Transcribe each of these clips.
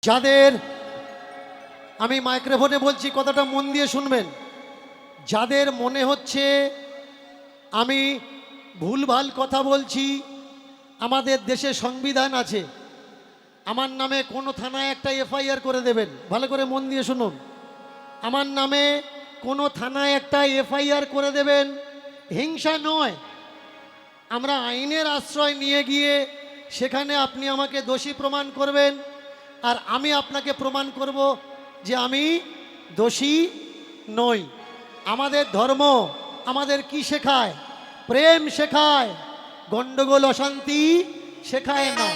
যাদের আমি মাইক্রোফোনে বলছি কথাটা মন দিয়ে শুনবেন, যাদের মনে হচ্ছে আমি ভুলভাল কথা বলছি, আমাদের দেশে সংবিধান আছে, আমার নামে কোনো থানায় একটা এফআইআর করে দেবেন। ভালো করে মন দিয়ে শুনুন, আমার নামে কোনো থানায় একটা এফআইআর করে দেবেন। হিংসা নয়, আমরা আইনের আশ্রয় নিয়ে গিয়ে সেখানে আপনি আমাকে দোষী প্রমাণ করবেন, আর আমি আপনাকে প্রমাণ করব যে আমি দোষী নই। আমাদের ধর্ম আমাদের কি শেখায়? প্রেম শেখায়, গণ্ডগোল অশান্তি শেখায় না।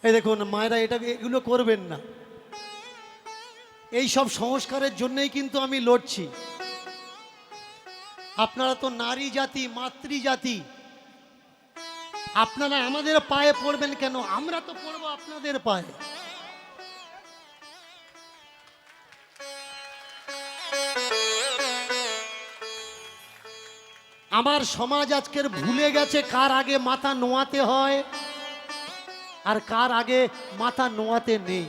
এই দেখুন মায়েরা, এগুলো করবেন না। এই সব সংস্কারের জন্যই কিন্তু আমি লড়ছি। আপনারা তো নারী জাতি, মাতৃজাতি, আপনারা আমাদের পায়ে পড়বেন কেন? আমরা তো পড়বো আপনাদের পায়ে। আমার সমাজ আজকের ভুলে গেছে কার আগে মাথা নোয়াতে হয় আর কার আগে মাথা নোয়াতে নেই।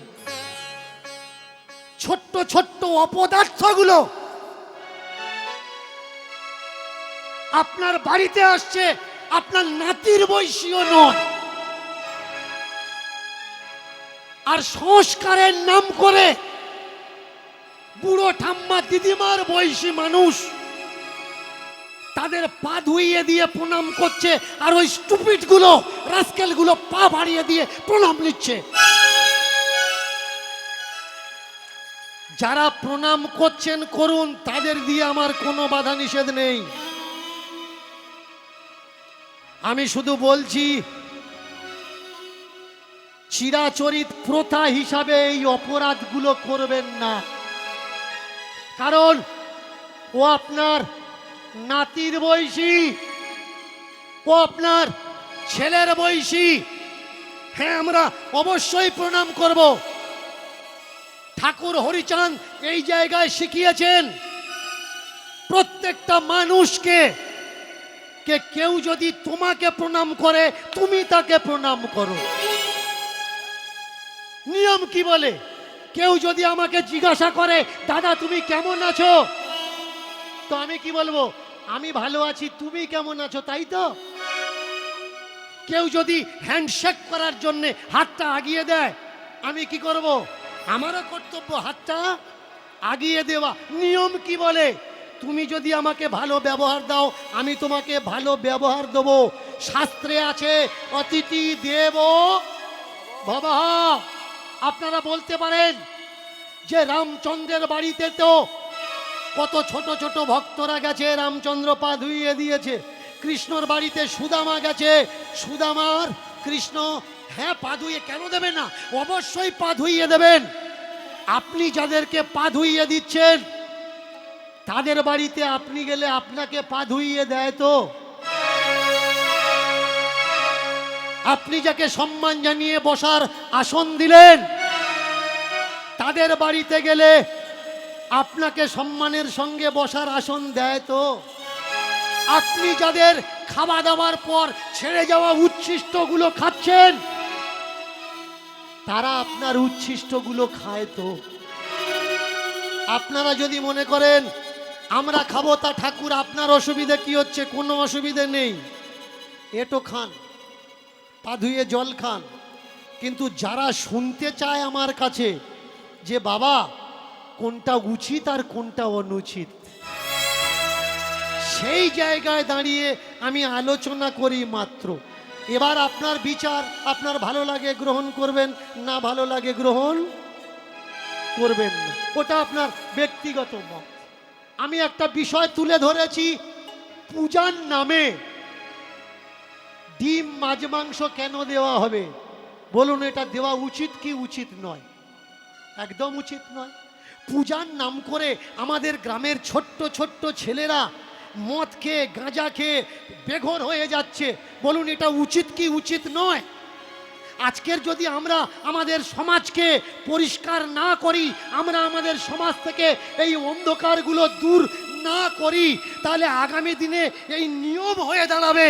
ছোট্ট ছোট্ট অপদার্থগুলো আপনার বাড়িতে আসছে, আপনার নাতির বয়সীও নয়, আর সংস্কারের নাম করে বুড়ো ঠাম্মা দিদিমার বয়সী মানুষ তাদের পা ধুইয়ে দিয়ে প্রণাম করছে, আর ওই স্টুপিড গুলো, রাস্কেল গুলো পা বাড়িয়ে দিয়ে প্রণাম নিচ্ছে। যারা প্রণাম করছেন করুন, তাদের দিয়ে আমার কোনো বাধা নিষেধ নেই। আমি শুধু বলছি, চিরাচরিত প্রথা হিসাবে এই অপরাধগুলো করবেন না, কারণ ও আপনার নাতির বয়সী, ও আপনার ছেলের বয়সী। হ্যাঁ, আমরা অবশ্যই প্রণাম করব। ঠাকুর হরিচাঁদ এই জায়গায় শিখিয়েছেন প্রত্যেকটা মানুষকে, কেউ যদি তোমাকে প্রণাম করে তুমি তাকে প্রণাম করো। নিয়ম কি বলে? কেউ যদি আমাকে জিজ্ঞাসা করে দাদা তুমি কেমন আছো, তো আমি কি বলবো? আমি ভালো আছি, তুমি কেমন আছো, তাই তো? কেউ যদি হ্যান্ডশেক করার জন্য হাতটা আগিয়ে দেয়, আমি কি করব? আমারও কর্তব্য হাতটা আগিয়ে দেওয়া। নিয়ম কি বলে? তুমি যদি আমাকে ভালো ব্যবহার দাও, আমি তোমাকে ভালো ব্যবহার দেব। শাস্ত্রে আছে অতিথি দেব ভবঃ। আপনারা বলতে পারেন যে রামচন্দ্রের বাড়িতে তো কত ছোট ছোট ভক্তরা গেছে, রামচন্দ্র পা ধুইয়ে দিয়েছে। কৃষ্ণর বাড়িতে সুদামা গেছে, সুদামার কৃষ্ণ, হ্যাঁ পা ধুইয়ে কেন দেবে না? অবশ্যই পা ধুইয়ে দেবেন। আপনি যাদেরকে পা ধুইয়ে দিচ্ছেন তাদের বাড়িতে আপনি গেলে আপনাকে পা ধুইয়ে দেয় তো? আপনি যাকে সম্মান জানিয়ে বসার আসন দিলেন, তাদের বাড়িতে গেলে আপনাকে সম্মানের সঙ্গে বসার আসন দেয় তো? আপনি যাদের খাওয়া দাওয়ার পর ছেড়ে যাওয়া উচ্ছিষ্টগুলো খাচ্ছেন, তারা আপনার উচ্ছিষ্টগুলো খায় তো? আপনারা যদি মনে করেন আমরা খাবো, তা ঠাকুর আপনার অসুবিধা কি হচ্ছে? কোনো অসুবিধে নেই, এটো খান, পা ধুয়ে জল খান। কিন্তু যারা শুনতে চায় আমার কাছে যে বাবা কোনটা উচিত আর কোনটা অনুচিত, সেই জায়গায় দাঁড়িয়ে আমি আলোচনা করি মাত্র। এবার আপনার বিচার, আপনার ভালো লাগে গ্রহণ করবেন, না ভালো লাগে গ্রহণ করবেন না, ওটা আপনার ব্যক্তিগত মত। আমি একটা বিষয় তুলে ধরেছি, পূজার নামে ডিম মাছ মাংস কেন দেওয়া হবে? বলুন, এটা দেওয়া উচিত কি উচিত নয়? একদম উচিত নয়। পূজার নাম করে আমাদের গ্রামের ছোট্ট ছোট্ট ছেলেরা মদ খেয়ে, গাঁজা খেয়ে বেঘর হয়ে যাচ্ছে। বলুন, এটা উচিত কি উচিত নয়? আজকের যদি আমরা আমাদের সমাজকে পরিষ্কার না করি, আমরা আমাদের সমাজ থেকে এই অন্ধকারগুলো দূর না করি, তাহলে আগামী দিনে এই নিয়ম হয়ে দাঁড়াবে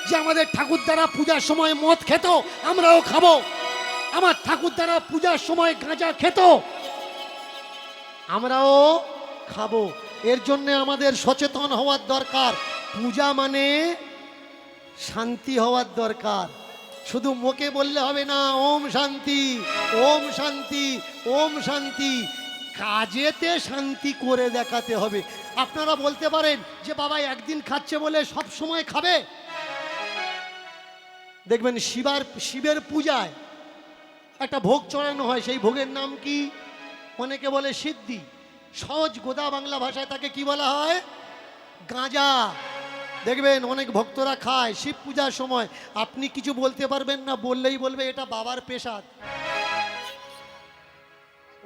যে আমাদের ঠাকুরদারা পূজার সময় মদ খেত, আমরাও খাবো। আমার ঠাকুরদারা পূজার সময় গাঁজা খেত, আমরাও খাবো। এর জন্য আমাদের সচেতন হওয়ার দরকার। পূজা মানে শান্তি হওয়ার দরকার। শুধু মুখে বললে হবে না ওম শান্তি, ওম শান্তি, ওম শান্তি, কাজেতে শান্তি করে দেখাতে হবে। আপনারা বলতে পারেন যে বাবা একদিন খাচ্ছে বলে সব সময় খাবে। দেখবেন শিবের পূজায় একটা ভোগ চড়ানো হয়, সেই ভোগের নাম কি? অনেকে বলে সিদ্ধি, সহজ গোদা বাংলা ভাষায় তাকে কি বলা হয়? গাঁজা। দেখবেন অনেক ভক্তরা খায় শিব পূজার সময়। আপনি কিছু বলতে পারবেন না, বললেই বলবে এটা বাবার প্রসাদ।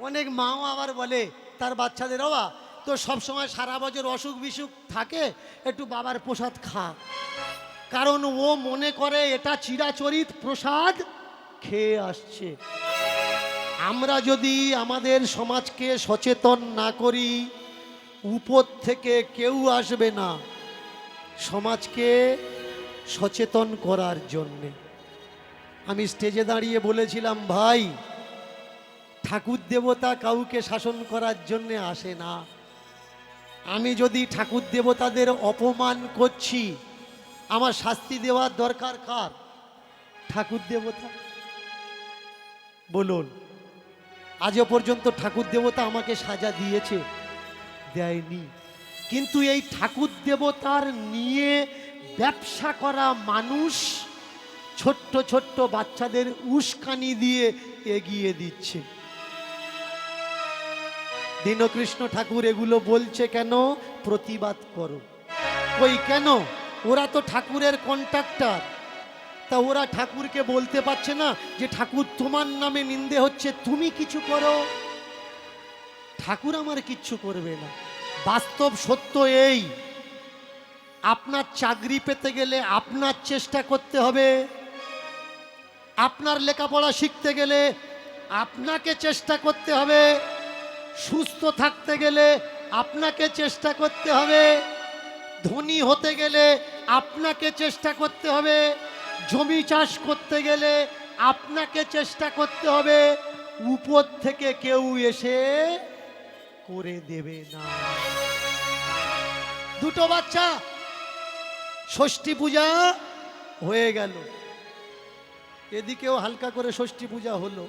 অনেক মাও আবার বলে তার বাচ্চাদের, বাবা তো সবসময় সারা বছর অসুখ বিসুখ থাকে, একটু বাবার প্রসাদ খা। কারণ ও মনে করে এটা চিরাচরিত প্রসাদ খেয়ে আসছে। আমরা যদি আমাদের সমাজকে সচেতন না করি, উপর থেকে কেউ আসবে না সমাজকে সচেতন করার জন্যে। আমি স্টেজে দাঁড়িয়ে বলেছিলাম, ভাই ঠাকুর দেবতা কাউকে শাসন করার জন্যে আসে না। আমি যদি ঠাকুর দেবতাদের অপমান করছি, আমার শাস্তি দেওয়ার দরকার কার? ঠাকুর দেবতা। বলুন, আজও পর্যন্ত ঠাকুর দেবতা আমাকে সাজা দিয়েছে? দেয়নি। কিন্তু এই ঠাকুর দেবতার নিয়ে ব্যবসা করা মানুষ ছোট্ট ছোট্ট বাচ্চাদের উস্কানি দিয়ে এগিয়ে দিচ্ছে। দীনকৃষ্ণ ঠাকুর এগুলো বলছে কেন? প্রতিবাদ করো। ওই কেন? ওরা তো ঠাকুরের কন্ট্রাক্টর, তা ওরা ঠাকুরকে বলতে পারছে না যে ঠাকুর তোমার নামে নিন্দে হচ্ছে, তুমি কিছু করো? ঠাকুর আমার কিচ্ছু করবে না। বাস্তব সত্য এই, আপনার চাকরি পেতে গেলে আপনার চেষ্টা করতে হবে, আপনার লেখাপড়া শিখতে গেলে আপনাকে চেষ্টা করতে হবে, সুস্থ থাকতে গেলে আপনাকে চেষ্টা করতে হবে, ধনী হতে গেলে আপনাকে চেষ্টা করতে হবে, জমি চাষ করতে গেলে আপনাকে চেষ্টা করতে হবে। উপর থেকে কেউ এসে করে দেবে না। দুটো বাচ্চা, ষষ্ঠী পূজা হয়ে গেল, এদিকেও হালকা করে ষষ্ঠী পূজা হলো।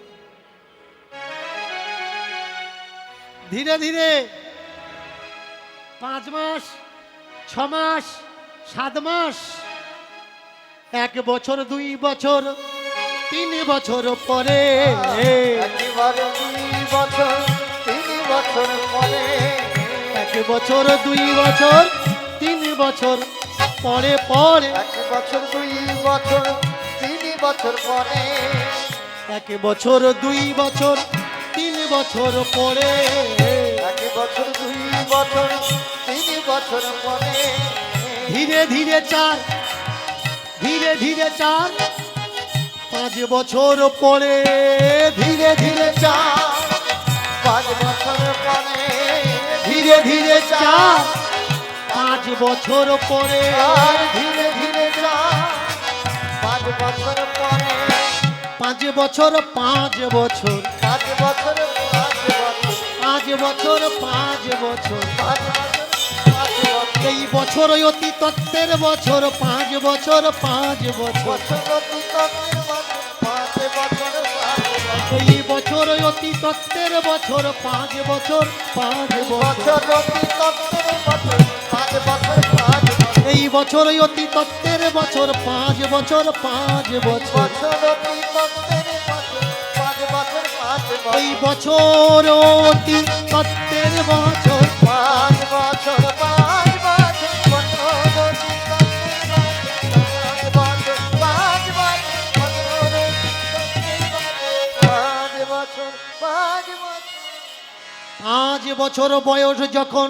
ধীরে ধীরে 5 মাস, 6 মাস, 7 মাস, 1 বছর, 2 বছর, 3 বছর পরে, 1 বছর, 2 বছর, 3 বছর পরে, 1 বছর, 2 বছর, 3 বছর পরে পরে, 1 বছর, 2 বছর, 3 বছর পরে, 1 বছর, 2 বছর, 3 বছর পরে, 1 বছর, 2 বছর, 3 বছর পরে, ধীরে ধীরে 4, ধীরে ধীরে 4, 5 বছর পরে, ধীরে ধীরে 4, 5 বছর পরে, ধীরে ধীরে 4, 5 বছর পরে, আর ধীরে ধীরে 5 বছর পরে, 5 বছর, 5 বছর, 5 বছর, 5 বছর, 5 বছর, 5 বছর, 5 বছর, 5 বছর, এই বছর অতি তত্ত্বের বছর, 5 বছর, 5 বছর, বছর অতি তত্ত্বের বছর, 5 বছর, 5 বছর, এই বছর অতি তত্ত্বের বছর, 5 বছর, 5 বছর, বছর অতি তত্ত্বের বছর, 5 বছর, 5 বছর, এই বছর অতি তত্ত্বের বছর, 5 বছর, 5 বছর, বছর অতি তত্ত্বের বছর, 5 বছর, 5 বছর, এই বছর অতি তত্ত্বের বছর, 5 বছর, 5 বছর, বছর অতি তত্ত্বের বছর, 5 বছর, 5 বছর, 5 বছর, 5 বছর বয়স যখন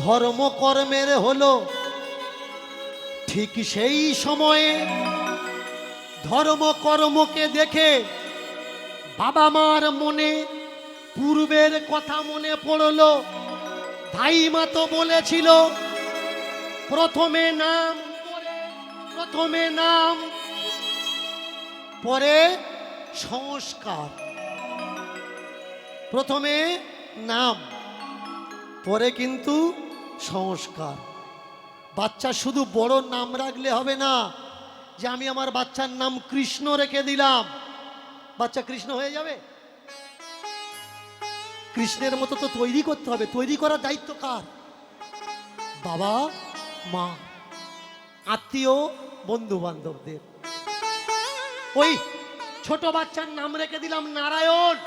ধর্মকর্মের হলো, ঠিক সেই সময়ে ধর্মকর্মকে দেখে বাবা মার মনে পূর্বের কথা মনে পড়লো। ধাইমা তো বলেছিল প্রথমে নাম, পরে সংস্কার। প্রথমে নাম, পরে কিন্তু সংস্কার। বাচ্চা শুধু বড় নাম রাখলে হবে না, যে আমি আমার বাচ্চার নাম কৃষ্ণ রেখে দিলাম, বাচ্চা কৃষ্ণ হয়ে যাবে? কৃষ্ণের মতো তো তৈরি করতে হবে। তৈরি করার দায়িত্ব কার? বাবা মা, আত্মীয়, বন্ধু বান্ধবদের। ওই ছোট বাচ্চার নাম রেখে দিলাম নারায়ণ,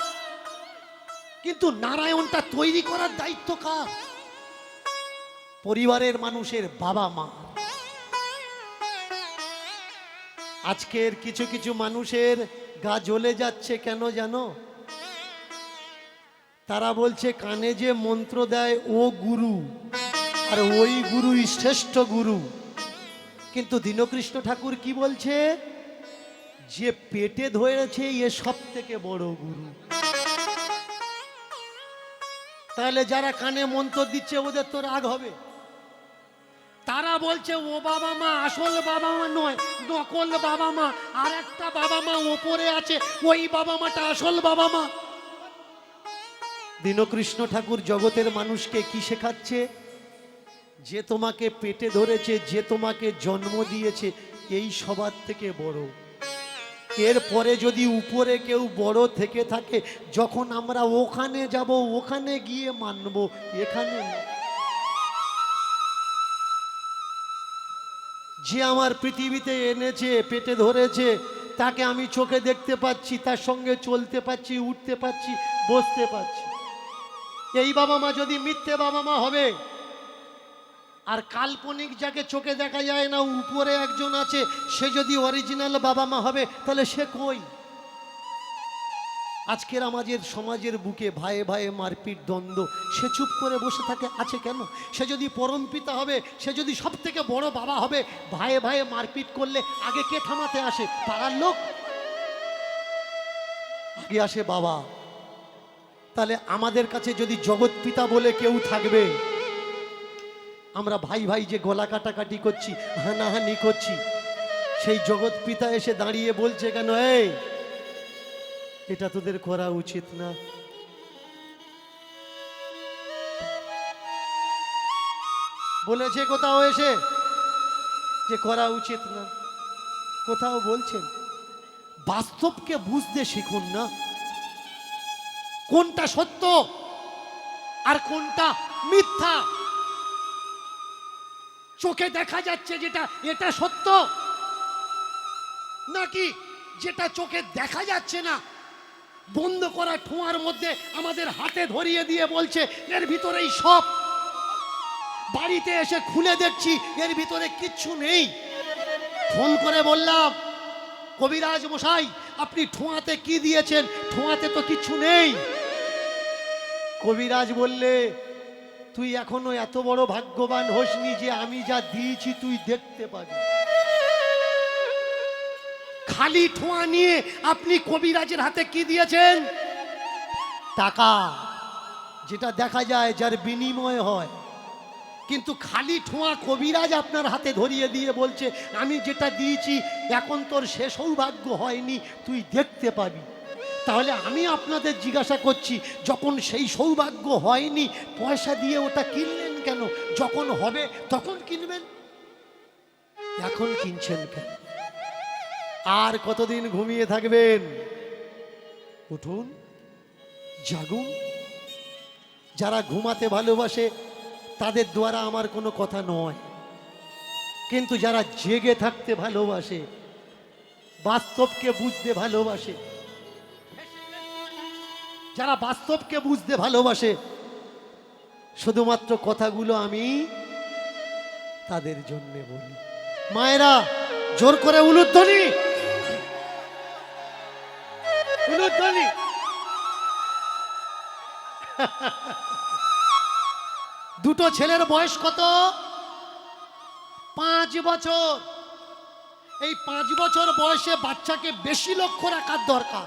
কিন্তু নারায়ণটা তৈরি করার দায়িত্ব কার? পরিবারের মানুষের, বাবা মা। আজকের কিছু কিছু মানুষের গা জ্বলে যাচ্ছে কেন জানো? তারা বলছে কানে যে মন্ত্র দেয় ও গুরু, আর ওই গুরুই শ্রেষ্ঠ গুরু। কিন্তু দীনকৃষ্ণ ঠাকুর কি বলছে? যে পেটে ধরেছে এ সব থেকে বড় গুরু। তাহলে যারা কানে মন্ত্র দিচ্ছে ওদের তো রাগ হবে। তারা বলছে ও বাবা মা আসল বাবা মা নয়, নকল বাবা মা, আর একটা বাবা মা ওপরে আছে, ওই বাবা মাটা আসল বাবা মা। দীনকৃষ্ণ ঠাকুর জগতের মানুষকে কি শেখাচ্ছে? যে তোমাকে পেটে ধরেছে, যে তোমাকে জন্ম দিয়েছে, এই সবার থেকে বড়। এরপরে যদি উপরে কেউ বড় থেকে থাকে, যখন আমরা ওখানে যাব ওখানে গিয়ে মানব, এখানে না। যে আমার পৃথিবীতে এনেছে, পেটে ধরেছে, তাকে আমি চোখে দেখতে পাচ্ছি, তার সঙ্গে চলতে পাচ্ছি, উঠতে পাচ্ছি, বসতে পাচ্ছি। এই বাবা মা যদি মিথ্যে বাবা মা হবে, আর কাল্পনিক যাকে চোখে দেখা যায় না উপরে একজন আছে, সে যদি অরিজিনাল বাবা মা হবে, তাহলে সে কই? আজকের আমাদের সমাজের বুকে ভাইয়ে ভাইয়ে মারপিট, দ্বন্দ্ব, সে চুপ করে বসে থাকে আছে কেন? সে যদি পরম পিতা হবে, সে যদি সব থেকে বড় বাবা হবে, ভাইয়ে ভাইয়ে মারপিট করলে আগে কে থামাতে আসে? পাড়ার লোক? আগে আসে বাবা। তাহলে আমাদের কাছে যদি জগৎ পিতা বলে কেউ থাকবে, আমরা ভাই ভাই যে গলা কাটাকাটি করছি, হানাহানি করছি, সেই জগৎ পিতা এসে দাঁড়িয়ে বলছে কেন, এই এটা তোদের করা উচিত না? বলেছে কোথাও এসে যে করা উচিত না? কোথাও বলছেন? বাস্তবকে বুঝতে শিখুন না, কোনটা সত্য আর কোনটা মিথ্যা। চোখে দেখা যাচ্ছে যেটা, এটা সত্য, নাকি যেটা চোখে দেখা যাচ্ছে না, বন্ধ করা ঠোঁয়ার মধ্যে আমাদের হাতে ধরিয়ে দিয়ে বলছে এর ভিতরেই সব। বাড়িতে এসে খুলে দেখছি এর ভিতরে কিচ্ছু নেই। ফোন করে বললাম, কবিরাজ মশাই আপনি ঠোঁয়াতে কি দিয়েছেন? ঠোঁয়াতে তো কিচ্ছু নেই। কবিরাজ বললে তুই এখনো এত বড় ভাগ্যবান হোসনি যে আমি যা দিয়েছি তুই দেখতে পাবি। খালি ঠোঁয়া নিয়ে আপনি কবিরাজের হাতে কি দিয়েছেন? টাকা, যেটা দেখা যায়, যার বিনিময় হয়। কিন্তু খালি ঠোঁয়া কবিরাজ আপনার হাতে ধরিয়ে দিয়ে বলছে আমি যেটা দিয়েছি এখন তোর সে সৌভাগ্য হয়নি, তুই দেখতে পাবি। তাহলে আমি আপনাদের জিজ্ঞাসা করছি, যখন সেই সৌভাগ্য হয়নি পয়সা দিয়ে ওটা কিনলেন কেন? যখন হবে তখন কিনবেন, এখন কিনছেন কেন? আর কতদিন ঘুমিয়ে থাকবেন? উঠুন, জাগুন। যারা ঘুমাতে ভালোবাসে তাদের দ্বারা আমার কোনো কথা নয়, কিন্তু যারা জেগে থাকতে ভালোবাসে, বাস্তবকে বুঝতে ভালোবাসে, যারা বাস্তবকে বুঝতে ভালোবাসে, শুধুমাত্র কথাগুলো আমি তাদের জন্য বলি। মায়েরা জোর করে উলুধ্বনি, উলুধ্বনি। দুটো ছেলের বয়স কত? 5 বছর। এই 5 বছর বয়সে বাচ্চাকে বেশি লক্ষ্য রাখার দরকার।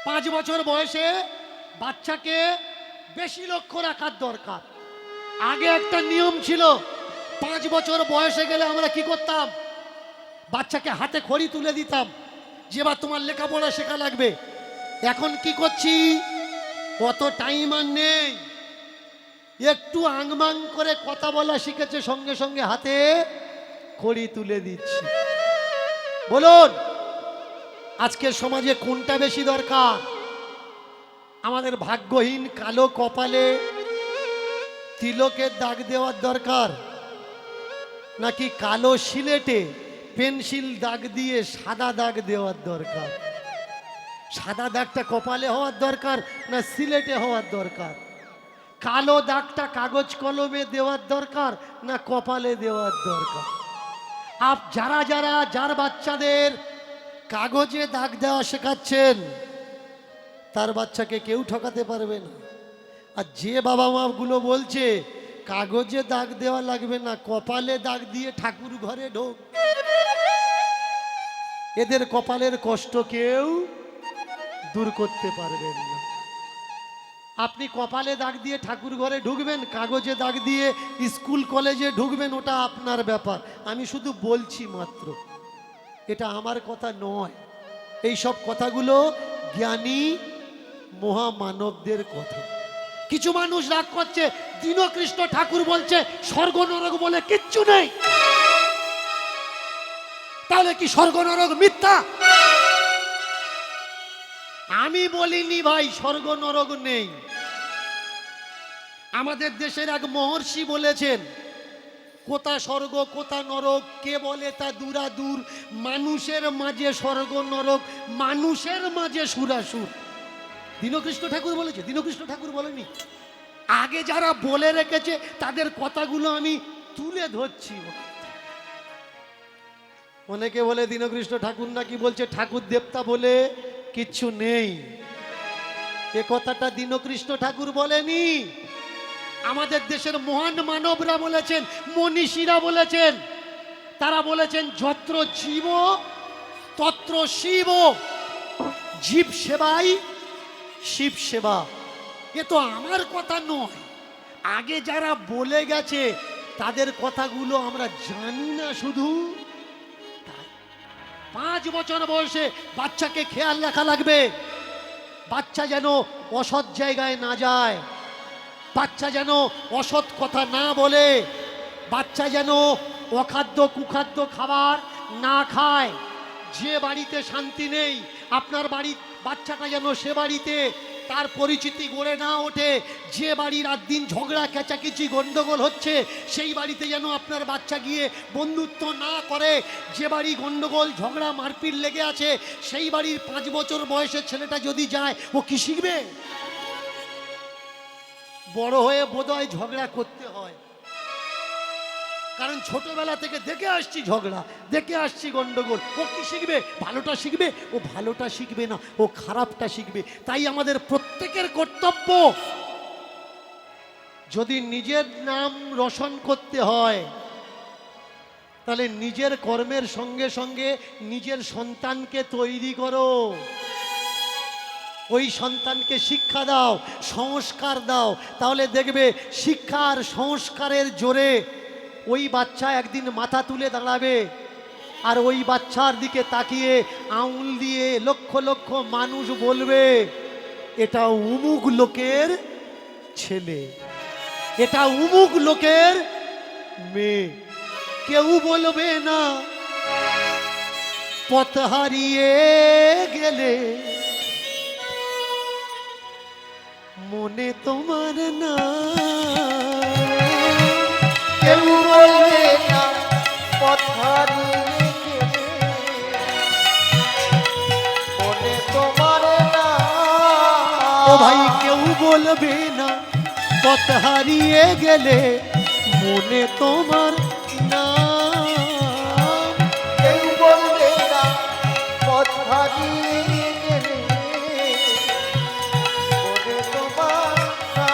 5 বছর বয়সে বাচ্চাকে বেশি লক্ষ্য রাখার দরকার। আগে একটা নিয়ম ছিল, 5 বছর বয়সে গেলে আমরা কি করতাম? বাচ্চাকে হাতে খড়ি তুলে দিতাম, যে এবার তোমার লেখাপড়া শেখা লাগবে। এখন কি করছি, কত টাইম আর নেই, একটু আংমাং করে কথা বলা শিখেছে, সঙ্গে সঙ্গে হাতে খড়ি তুলে দিচ্ছি। বলুন আজকের সমাজে কোনটা বেশি দরকার? আমাদের ভাগ্যহীন কালো কপালে তিলকের দাগ দেওয়ার দরকার, নাকি কালো সিলেটে পেন্সিল দাগ দিয়ে সাদা দাগ দেওয়ার দরকার? সাদা দাগটা কপালে হওয়ার দরকার না সিলেটে হওয়ার দরকার? কালো দাগটা কাগজ কলমে দেওয়ার দরকার না কপালে দেওয়ার দরকার? যার বাচ্চাদের কাগজে দাগ দেওয়া শেখাচ্ছেন, তার বাচ্চাকে কেউ ঠকাতে পারবে না। আর যে বাবা মা গুলো বলছে কাগজে দাগ দেওয়া লাগবে না, কপালে দাগ দিয়ে ঠাকুর ঘরে ঢোক, এদের কপালের কষ্ট কেউ দূর করতে পারবেন না। আপনি কপালে দাগ দিয়ে ঠাকুর ঘরে ঢুকবেন, কাগজে দাগ দিয়ে স্কুল কলেজে ঢুকবেন, ওটা আপনার ব্যাপার। আমি শুধু বলছি মাত্র, এটা আমার কথা নয়। এই সব কথাগুলো জ্ঞানী মহামানবদের কথা। কিছু মানুষ রাগ করছে, দীনকৃষ্ণ ঠাকুর বলছে স্বর্গ নরক বলে কিচ্ছু নেই। তাহলে কি স্বর্গ নরক মিথ্যা? আমি বলিনি ভাই স্বর্গ নরক নেই। আমাদের দেশের এক মহর্ষি বলেছেন, কোথা স্বর্গ কোথা নরক কে বলে তা দূরাদূর, মানুষের মাঝে স্বর্গ নরক, মানুষের মাঝে সুরাসুর। দীনকৃষ্ণ ঠাকুর বলেছে, দীনকৃষ্ণ ঠাকুর বলেনি। আগে যারা বলে রেখেছে তাদের কথাগুলো আমি তুলে ধরছি। অনেকে বলে দীনকৃষ্ণ ঠাকুর নাকি বলছে ঠাকুর দেবতা বলে কিচ্ছু নেই। এ কথাটা দীনকৃষ্ণ ঠাকুর বলেনি, আমাদের দেশের মহান মানবরা বলেছেন, মনীষীরা বলেছেন। তারা বলেছেন যত্র জীব তত্র শিব, জীব সেবাই শিব সেবা। এ তো আমার কথা নয়, আগে যারা বলে গেছে তাদের কথাগুলো আমরা জানি না। শুধু 5 বছর বয়সে বাচ্চাকে খেয়াল রাখা লাগবে, বাচ্চা যেন অসৎ জায়গায় না যায়, বাচ্চা যেন অসৎ কথা না বলে, বাচ্চা যেন অখাদ্য কুখাদ্য খাবার না খায়। যে বাড়িতে শান্তি নেই, আপনার বাড়ির বাচ্চাটা যেন সে বাড়িতে তার পরিচিতি গড়ে না ওঠে। যে বাড়ির রাত দিন ঝগড়া কেচাকেচি গন্ডগোল হচ্ছে, সেই বাড়িতে যেন আপনার বাচ্চা গিয়ে বন্ধুত্ব না করে। যে বাড়ি গন্ডগোল ঝগড়া মারপিট লেগে আছে, সেই বাড়ির 5 বছর বয়সের ছেলেটা যদি যায়, ও কি শিখবে? বড় হয়ে বোধহয় ঝগড়া করতে হয়, কারণ ছোটবেলা থেকে দেখে আসছি ঝগড়া, দেখে আসছি গন্ডগোল। ও কি শিখবে? ভালোটা শিখবে? ও ভালোটা শিখবে না, ও খারাপটা শিখবে। তাই আমাদের প্রত্যেকের কর্তব্য, যদি নিজের নাম রোশন করতে হয়, তাহলে নিজের কর্মের সঙ্গে সঙ্গে নিজের সন্তানকে তৈরি করো। ওই সন্তানকে শিক্ষা দাও, সংস্কার দাও, তাহলে দেখবে শিক্ষা আর সংস্কারের জোরে ওই বাচ্চা একদিন মাথা তুলে দাঁড়াবে। আর ওই বাচ্চার দিকে তাকিয়ে আঙুল দিয়ে লক্ষ লক্ষ মানুষ বলবে, এটা উমুক লোকের ছেলে, এটা উমুক লোকের মেয়ে। কেউ বলবে না পথ হারিয়ে গেলে মনে তোমার না, কেউ বলবে না পথ হারিয়ে গেলে মনে তোমার না। ও ভাই কেউ বলবে না পথ হারিয়ে গেলে মনে তোমার না, কেউ বলবে না পথ হারিয়ে গেলে মনে তোমার না।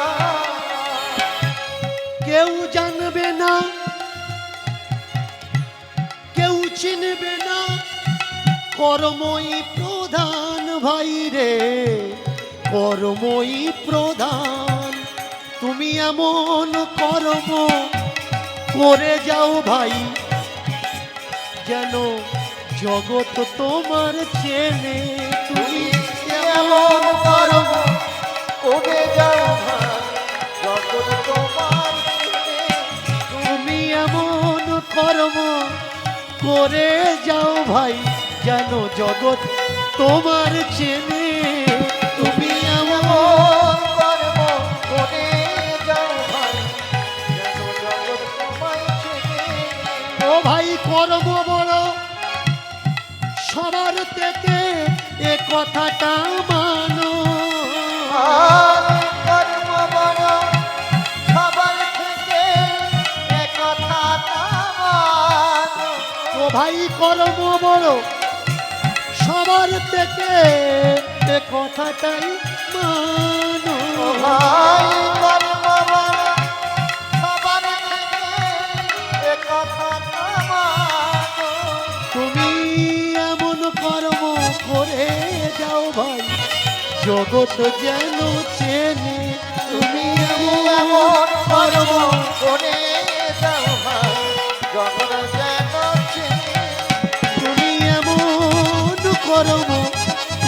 কেউ জানবে না, কেউ চিনবে না, কর্মই প্রধান ভাই রে, কর্মই প্রধান। তুমি এমন কর্ম করে যাও ভাই, যেন জগৎ তোমার চেনে, তুমি এমন কর্ম করে যাও ভাই জগৎ তোমার চেনে। তুমি এমন কর্ম করে যাও ভাই যেন জগৎ তোমার চেনে। তুমি এমন এমন কর্ম করে যাও ভাই যেন জগৎ তোমায় চেনে। ও ভাই কর্ম বড় সবার থেকে এ কথাটা মানো। আর কর্ম বড় সবার থেকে এ কথাটা মানো। ও ভাই কর্ম বড় সবার থেকে এ কথাটাই মানো। ও ভাই কর্ম বড় সবার থেকে এ কথাটা মানো। তুমি এমন কর্ম করে যাও ভাই জগৎ যেন চেনে। তুমি এমন কর্ম করে যাও ভাই জগৎ যেন চেনে। তুমি এমন কর্ম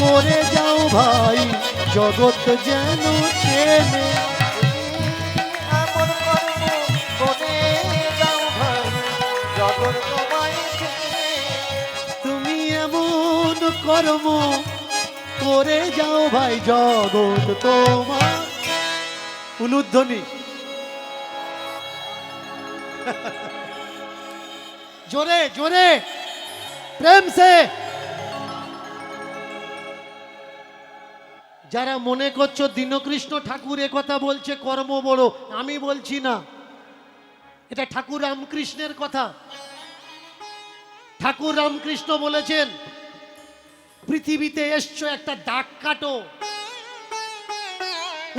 করে যাও ভাই জগৎ যেন চেনে। এমন কর্ম করে যাও ভাই জগৎ তোমায় চেনে। তুমি এমন কর্ম করে যাও ভাই জগৎ তোমার। উলুধ্বনি জোরে জোরে প্রেম সে। যারা মনে করছো দীনকৃষ্ণ ঠাকুর এ কথা বলছে কর্ম বড়, আমি বলছি না, এটা ঠাকুর রামকৃষ্ণের কথা। ঠাকুর রামকৃষ্ণ বলেছেন পৃথিবীতে এসছো একটা দাগ কাটো,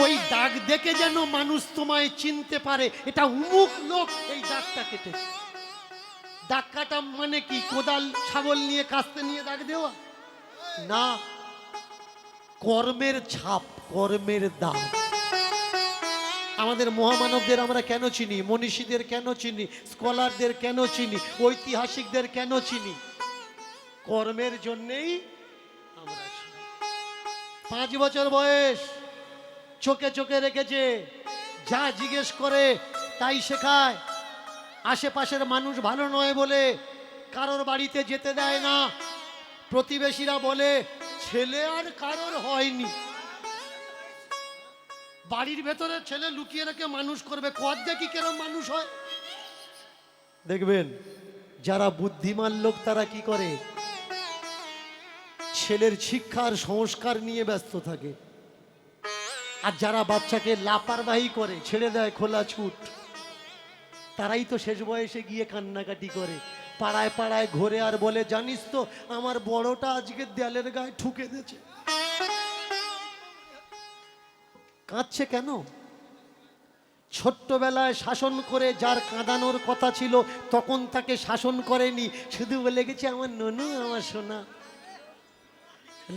ওই দাগ দেখে যেন মানুষ তোমায় চিনতে পারে এটা উমুক লোক এই দাগটা কেটেছে। দাগ কাটা মানে কি কোদাল ছাগল নিয়ে কাস্তে নিয়ে দাগ দেওয়া না, কর্মের ছাপ, কর্মের দাগ। আমাদের মহামানবদের আমরা কেন চিনি, মনীষীদের কেন চিনি, স্কলারদের কেন চিনি, ঐতিহাসিকদের কেন চিনি? কর্মের জন্যেই আমরা চিনি। 5 বছর বয়স, চোখে চোখে রেখেছে, যা জিজ্ঞেস করে তাই শেখায়। আশেপাশের মানুষ ভালো নয় বলে কারোর বাড়িতে যেতে দেয় না। প্রতিবেশীরা বলে ছেলে আর কারোর হয়নি। বাড়ির ভেতরে ছেলে লুকিয়ে রেখে মানুষ করবে, কত দেখি কেরম মানুষ হয়। দেখবেন যারা বুদ্ধিমান লোক তারা কি করে, ছেলের শিক্ষার সংস্কার নিয়ে ব্যস্ত থাকে। আর যারা বাচ্চাকে লাপারবাহি করে ছেড়ে দেয় খোলা ছুট, তারাই তো শেষ বয়সে গিয়ে কান্নাকাটি করে, পাড়ায় পাড়ায় ঘোরে আর বলে জানিস তো আমার বড়টা আজকে দেয়ালের গায়ে ঠুকে দিয়েছে। কাঁদছে কেন? ছোট্টবেলায় শাসন করে যার কাঁদানোর কথা ছিল তখন তাকে শাসন করেনি, শুধু বলে গেছে আমার ননু আমার সোনা।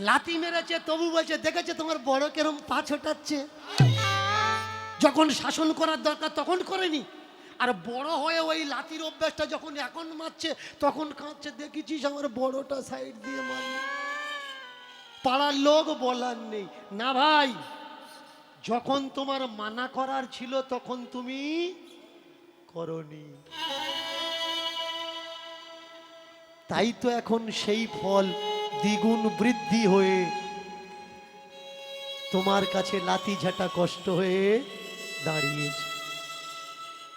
লাথি মেরেছে তবু বলছে দেখেছে তোমার বড় কেরম পা ছোটাচ্ছে। যখন শাসন করার দরকার তখন করেনি, আর বড় হয়ে ওই লাথির অভ্যাসটা যখন এখন মারছে তখন কাঁদছে, দেখেছিস আমার বড়টা সাইড দিয়ে মারল। পাড়ার লোক বলার নেই না ভাই, যখন তোমার মানা করার ছিল তখন তুমি করনি, তাই তো এখন সেই ফল দ্বিগুণ বৃদ্ধি হয়ে তোমার কাছে লাথি ঝাঁটা কষ্ট হয়ে দাঁড়িয়েছে।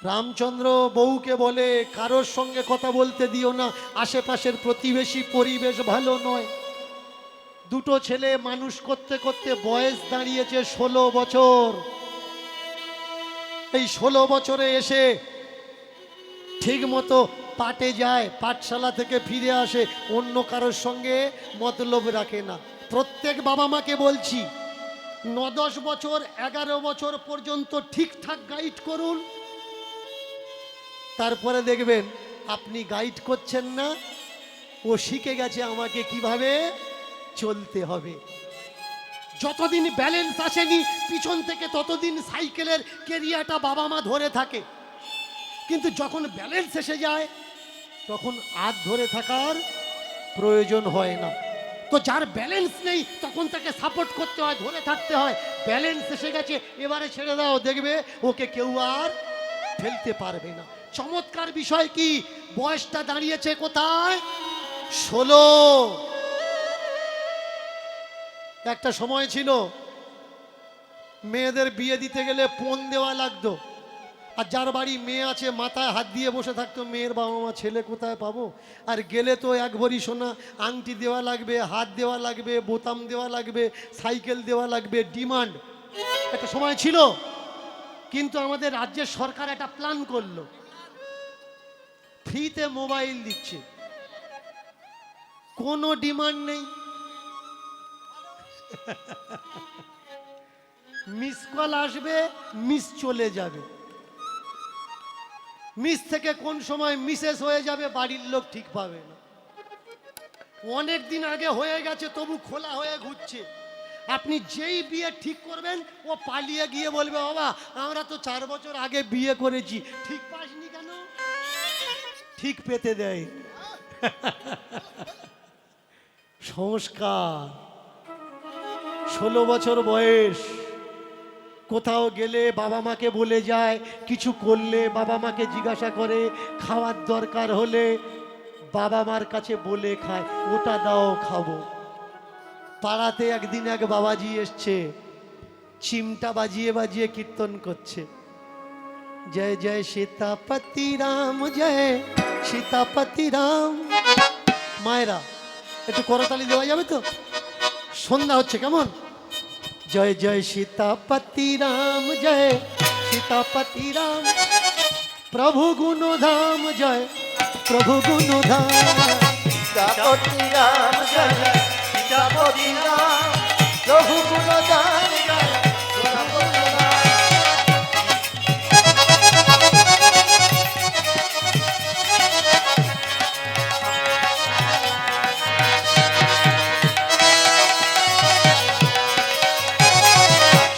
রামচন্দ্র বউকে বলে কারোর সঙ্গে কথা বলতে দিও না, আশেপাশের প্রতিবেশী পরিবেশ ভালো নয়। দুটো ছেলে মানুষ করতে করতে বয়স দাঁড়িয়েছে 16 বছর। এই 16 বছরে এসে ঠিক মতো পাটে যায়, পাঠশালা থেকে ফিরে আসে, অন্য কারোর সঙ্গে মতলব রাখে না। প্রত্যেক বাবা মাকে বলছি 9-10 বছর 11 বছর পর্যন্ত ঠিকঠাক গাইড করুন, তারপরে দেখবেন আপনি গাইড করছেন না, ও শিখে গেছে আমাকে কিভাবে চলতে হবে। যতদিন ব্যালেন্স আসেনি পিছন থেকে ততদিন সাইকেলের কেরিয়াটা বাবা মা ধরে থাকে, কিন্তু যখন ব্যালেন্স এসে যায় তখন হাত ধরে থাকার প্রয়োজন হয় না। তো যার ব্যালেন্স নেই তখন তাকে সাপোর্ট করতে হয়, ধরে থাকতে হয়। ব্যালেন্স এসে গেছে, এবারে ছেড়ে দাও, দেখবে ওকে কেউ আর ফেলতে পারবে না। চমৎকার বিষয় কি, বয়সটা দাঁড়িয়েছে কোথায়? 16। একটা সময় ছিল মেয়েদের বিয়ে দিতে গেলে পণ দেওয়া লাগতো, আর যার বাড়ি মেয়ে আছে মাথায় হাত দিয়ে বসে থাকতো, মেয়ের বাবা মা ছেলে কোথায় পাবো। আর গেলে তো এক ভরি সোনা আংটি দেওয়া লাগবে, হাত দেওয়া লাগবে, বোতাম দেওয়া লাগবে, সাইকেল দেওয়া লাগবে, ডিমান্ড। একটা সময় ছিল, কিন্তু আমাদের রাজ্যের সরকার একটা প্ল্যান করলো, ফ্রিতে মোবাইল দিচ্ছে, কোনো ডিমান্ড নেই। মিস কল আসবে, মিস চলে যাবে, মিস থেকে কোন সময় মিসেস হয়ে যাবে বাড়ির লোক ঠিক পাবে না। অনেক দিন আগে হয়ে গেছে তবু খোলা হয়ে ঘুরছে। আপনি যেই বিয়ে ঠিক করবেন ও পালিয়ে গিয়ে বলবে, বাবা আমরা তো 4 বছর আগে বিয়ে করেছি, ঠিক পাসনি কেন? ঠিক পেতে দেয়। সংস্কার। 16 বছর বয়স, কোথাও গেলে বাবা মাকে বলে যায়, কিছু করলে বাবা মাকে জিজ্ঞাসা করে, খাওয়ার দরকার হলে বাবা মার কাছে বলে খায়, ওটা দাও খাবো। পাড়াতে একদিন এক বাবাজি এসছে, চিমটা বাজিয়ে বাজিয়ে কীর্তন করছে, জয় জয় সীতাপতি রাম, জয় সীতাপতি রাম। মায়েরা একটু করতালি দেওয়া যাবে তো? সন্ধ্যা হচ্ছে কেমন? জয় জয় সীতাপতি রাম, জয় সীতাপতি রাম, প্রভু গুণধাম, জয় প্রভু গুণধাম। সীতাপতি রাম জয় সীতাপতি রাম, প্রভু গুণধাম জয় প্রভু গুণধাম।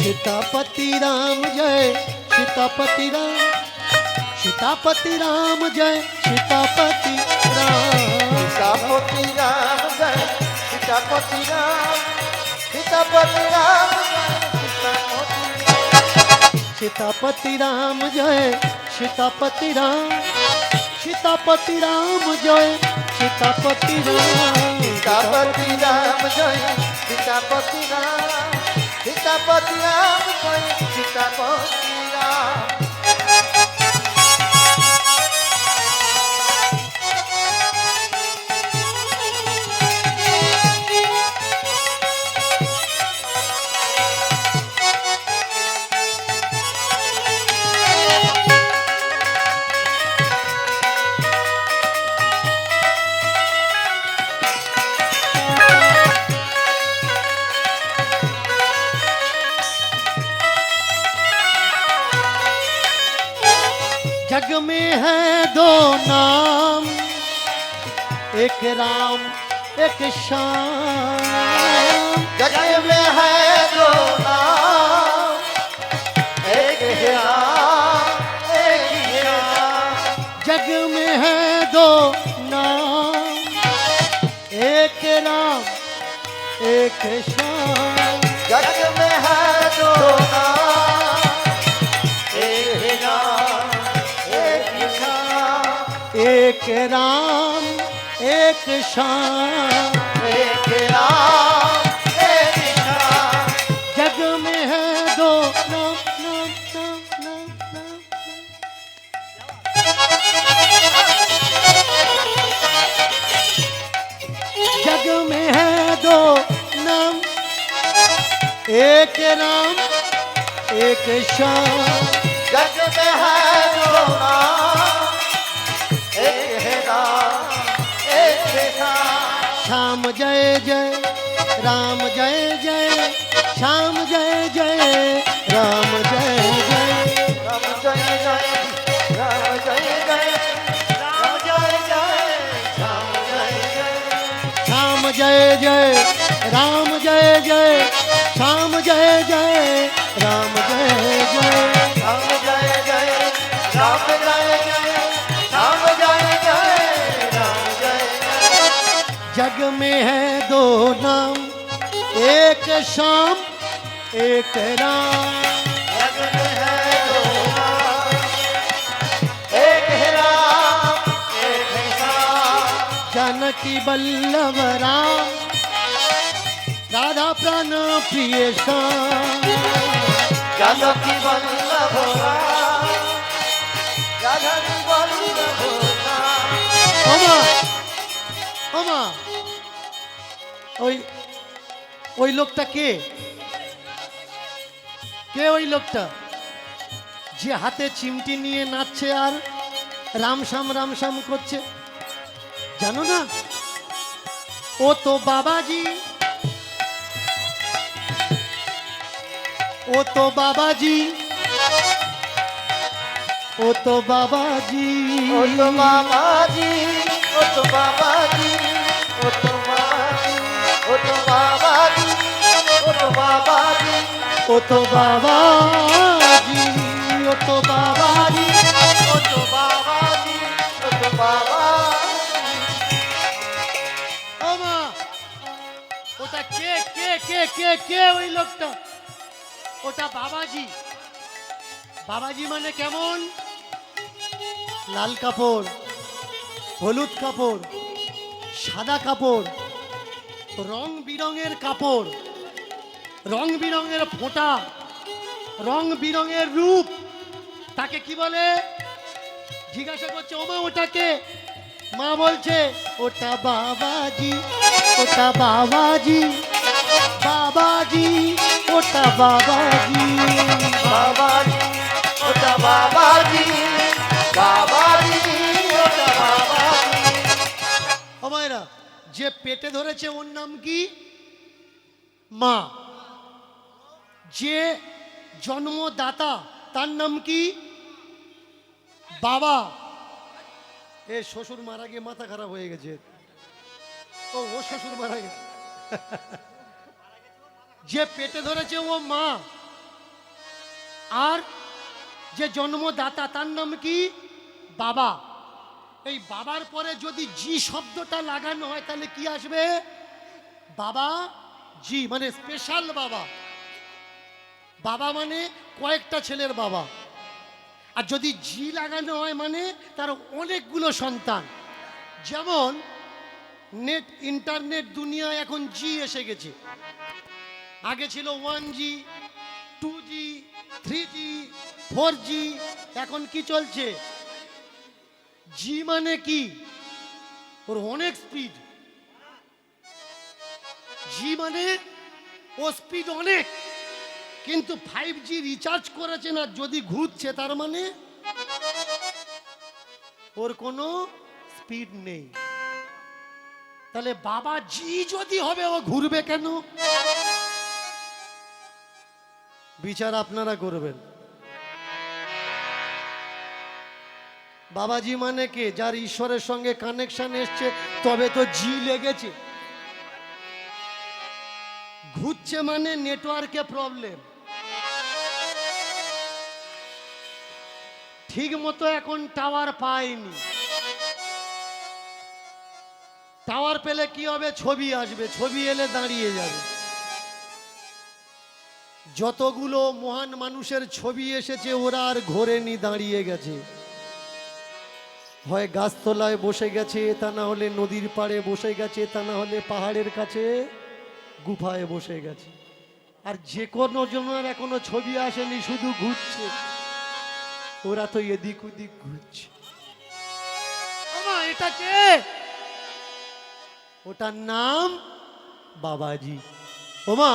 सीतापति राम जय सीतापति राम, सीतापति राम जय सीतापति राम। सीतापति राम जय सीतापति राम, सीतापति राम जय सीतापति राम। सीतापति राम जय सीतापति राम, सीतापति राम जय सीतापति राम। सीतापति राम जय सीतापति राम, सीतापति राम जय सीतापति राम। जग में है दो नाम, एक राम एक श्याम। जग में है दो नाम, एक राम एक श्याम। जग में है दो नाम, एक राम एक श्याम। जग में है दो नाम, एक राम एक श्याम। एक राम एक श्याम, एक राम एक श्याम। जग में है दो नाम नाम नाम नाम नाम। जग में है दो नाम, एक राम एक श्याम। जग में है दो नाम, एक राम एक श्याम। श्याम जय जय राम जय जय, श्याम जय जय राम जय जय। राम जय जय राम जय जय, राम जय जय राम जय जय। श्याम जय जय राम जय जय, श्याम जय जय राम जय जय। राम जय जय राम जय जय, राम जय जय राम जय जय। जग में है दो नाम, एक शाम एक राम। जग में है दो नाम, एक है राम, एक है श्याम। जानकी बल्लभ राम, राधा प्राण प्रिय श्याम। जानकी बल्लभ राम, जानकी बल्लभ राम। ওমা ওমা ওই ওই লোকটা কে কে ওই লোকটা যে হাতে চিমটি নিয়ে নাচছে আর রামশ্যাম করছে জানো না ও তো বাবাজি ও তো বাবাজি ও তো বাবাজি ओ तो बाबा जी, ओ तो बाबा जी, ओ तो बाबा जी, ओ तो बाबा जी, ओ तो बाबा जी, ও তো বাবাজি ও তো বাবাজি ओ तो बाबा जी, ओ तो बाबा जी। ও মা ওটা কে কে কে কে কে ওই লোকটা ওটা বাবাজি বাবাজি মানে কেমন লাল কাপড় হলুদ কাপড় সাদা কাপড় রং বিরঙের কাপড় রং বিরঙের ফোঁটা রং বিরঙের রূপ তাকে কি বলে জিজ্ঞাসা করছে ওমা ওটাকে মা বলছে ওটা বাবাজি ওটা বাবাজি বাবাজি ওটা বাবাজি बाबा जी, ओ तो बाबा जी, बाबा जी, ओ तो बाबा जी। আমায়রা যে পেটে ধরেছে ওর নাম কি মা যে জন্মদাতা তার নাম কি বাবা এ শ্বশুর মারা গিয়ে মাথা খারাপ হয়ে গেছে ও ও শ্বশুর মারা গেছে যে পেটে ধরেছে ও মা আর যে জন্মদাতা তার নাম কি বাবা এই বাবার পরে যদি জি শব্দটা লাগানো হয় তাহলে কি আসবে বাবা জি মানে স্পেশাল বাবা বাবা মানে কয়েকটা ছেলের বাবা আর যদি জি লাগানো হয় মানে তার অনেকগুলো সন্তান যেমন নেট ইন্টারনেট দুনিয়ায় এখন জি এসে গেছে আগে ছিল 1G 2G 3G 4G এখন কি চলছে জি মানে কি ওর অনেক স্পিড জি মানে ও স্পিড অনেক কিন্তু 5G রিচার্জ করেছে না যদি ঘুরছে তার মানে ওর কোনো স্পিড নেই তাহলে বাবা জি যদি হবে ও ঘুরবে কেন বিচার আপনারা করবেন বাবাজি মানে কে যার ঈশ্বরের সঙ্গে কানেকশন এসছে তবে তো জি লেগেছে ঘুরছে মানে নেটওয়ার্কে প্রবলেম ঠিক মতো এখন টাওয়ার পায়নি টাওয়ার পেলে কি হবে ছবি আসবে ছবি এলে দাঁড়িয়ে যাবে যতগুলো মহান মানুষের ছবি এসেছে ওরা আর ঘোরেনি দাঁড়িয়ে গেছে হয় গাছতলায় বসে গেছে তা না হলে নদীর পাড়ে বসে গেছে তা না হলে পাহাড়ের কাছে গুফায় বসে গেছে আর যে কোনো জনের এখনো ছবি আসেনি শুধু ঘুরছে ওরা তো এদিক ওদিক ঘুরছে আমা এটা কে ওটার নাম বাবাজি ওমা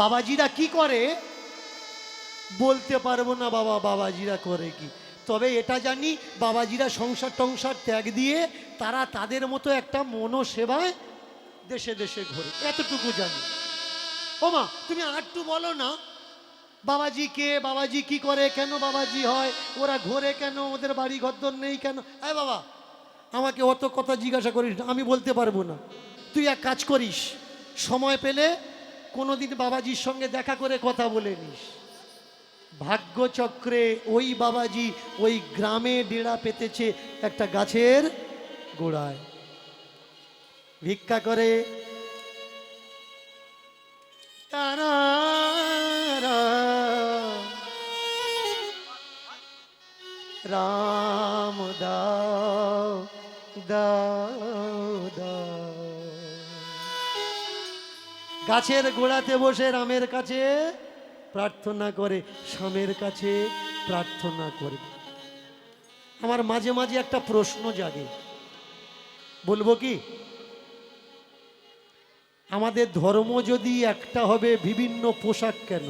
বাবাজিরা কি করে বলতে পারবো না বাবা বাবাজিরা করে কি তবে এটা জানি বাবাজিরা সংসার টংসার ত্যাগ দিয়ে তারা তাদের মতো একটা মনোসেবায় দেশে দেশে ঘোরে এতটুকু জানি ওমা তুমি আরটু বলো না বাবাজি কে বাবাজি কি করে কেন বাবাজি হয় ওরা ঘোরে কেন ওদের বাড়ি ঘরদর নেই কেন এই বাবা আমাকে অত কথা জিজ্ঞাসা করিস না আমি বলতে পারবো না তুই এক কাজ করিস সময় পেলে কোনোদিন বাবাজির সঙ্গে দেখা করে কথা বলে নিস ভাগ্যচক্রে ওই বাবাজি ওই গ্রামে ডেরা পেতেছে একটা গাছের গোড়ায় ভিক্ষা করে তারা রাম দাও দাও দাও। গাছের গোড়াতে বসে রামের কাছে প্রার্থনা করে, স্বামীর কাছে প্রার্থনা করে। আমার মাঝে মাঝে একটা প্রশ্ন জাগে, বলবো কি? আমাদের ধর্ম যদি একটা হবে, বিভিন্ন পোশাক কেন?